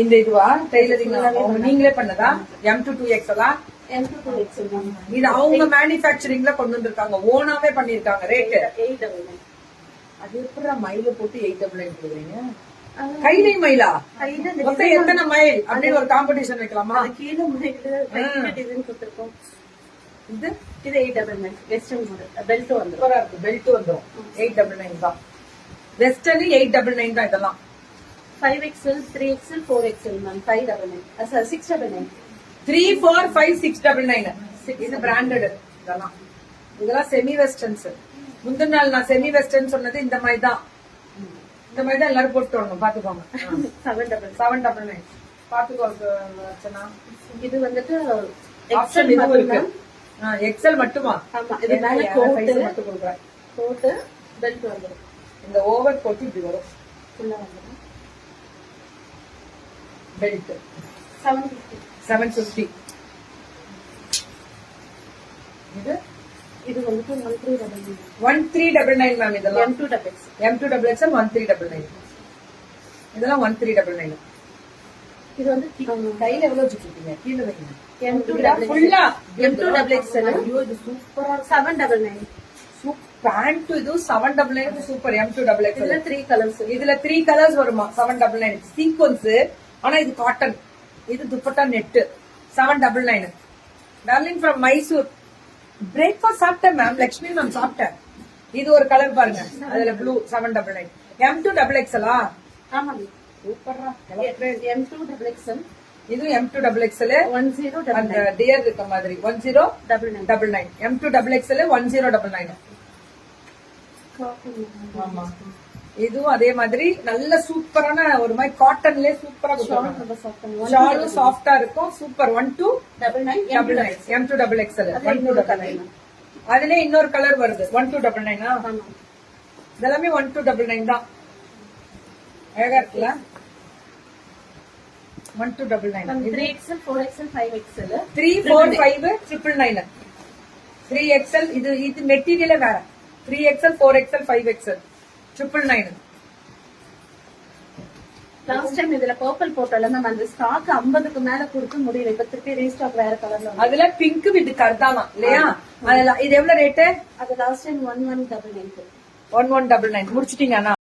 இந்த இதுவா டெய்லரிங் நீங்களே பண்ணதா? M to 2X எல்லாம் இது அவங்க மேனுபேக்சரிங்ல கொண்டு வந்திருக்காங்க, ஓனாவே பண்ணிருக்காங்க. ரேட் 899. அது எப்படி மயில போட்டு 899 போடுறீங்க? கைலை மயிலா? மொத்தம் எத்தனை மயில் அப்படின்னு ஒரு காம்படிஷன் வைக்கலாமா? கீழே டிசைன் கொடுத்துருக்கோம். இது இது 899 வெஸ்டர்ன் மாடல். பெல்ட் வந்துடும். பெல்ட் வந்துடும். 899 தான். வெஸ்டர்ன் 899 தான். இதெல்லாம் 5XL 3XL 4XL மேம். 599 699. 3 4 5 699 இது பிராண்டட். இதெல்லாம் செமி வெஸ்டர்ன்ஸ். முந்தின நாள் நான் செமி வெஸ்டர்ன் சொன்னது இந்த மாதிரி தான். இந்த மாதிரி தான் எல்லாரும் போட்டு வரணும். பாத்துக்கோங்க. 799 பாத்துக்கோங்க. இது வந்துட்டு ஆப்ஷன் இதுவும் இருக்கு. எக்ஸல் மட்டுமா? ஆமா. இது மேல கோட் மட்டும் கொடுக்குறேன். கோட் பெல்ட் வந்துடும். இந்த ஓவர் கோட் இப்படி வரும். ஃபுல்லா வந்துடும். பெல்ட் 750. 750. இது வந்துட்டு 1399. 1399 மேம். இதெல்லாம் M2XX. M2XL 1399. இதெல்லாம் 1399. இது வந்து கையில எவ்வளவு வச்சுருக்கீங்க? கீழே வைங்க. M2XX. ஃபுல்லா M2XX. ஐயோ இது சூப்பரா 799. பேண்ட் இது 799 சூப்பர். M2XX இதுல 3 கலர்ஸ். இதுல 3 கலர்ஸ் வருமா? 799 சீக்வன்ஸ். ஆனா இது காட்டன். இது dupatta net. 799. Darling from Mysore. Breakfast சாப்பிட்டேன் மேம். லட்சுமி மேம் சாப்பிட்டேன். இது ஒரு கலர் பாருங்க. அதுல ப்ளூ 799. M2XXL ஆமா சூப்பரா. M2XXL. இது M2XXL 1099. அந்த டியர் இருக்க மாதிரி 1099. M2XXL 1099. ஆமா. இதுவும் அதே மாதிரி நல்ல சூப்பரான ஒரு மாதிரி காட்டன்லயே சூப்பரா ஷாலும் சாஃப்டா இருக்கும். சூப்பர். 1299 M2XXL 1299. அதுல இன்னொரு கலர் வருது 1299. இதெல்லாமே 1299 தான். அழகா இருக்குல்ல? 1299. 3XL 4XL 5XL 3 4 5 999. 3XL இது மெட்டீரியலே வேற. 3XL 4XL 5XL 999. Last time இதுல பர்பிள் போட்டோம்ல மேம், அந்த ஸ்டாக் 50க்கு மேல கொடுத்து முடியல. இப்ப திருப்பி ரீஸ்டாக் வேற கலர்ல. அதுல பிங்க் வித் கர்தானா இல்லையா? அதெல்லாம் இது எவ்வளவு ரேட்டு? அது லாஸ்ட் டைம் 1199. 1199 முடிச்சிட்டீங்க.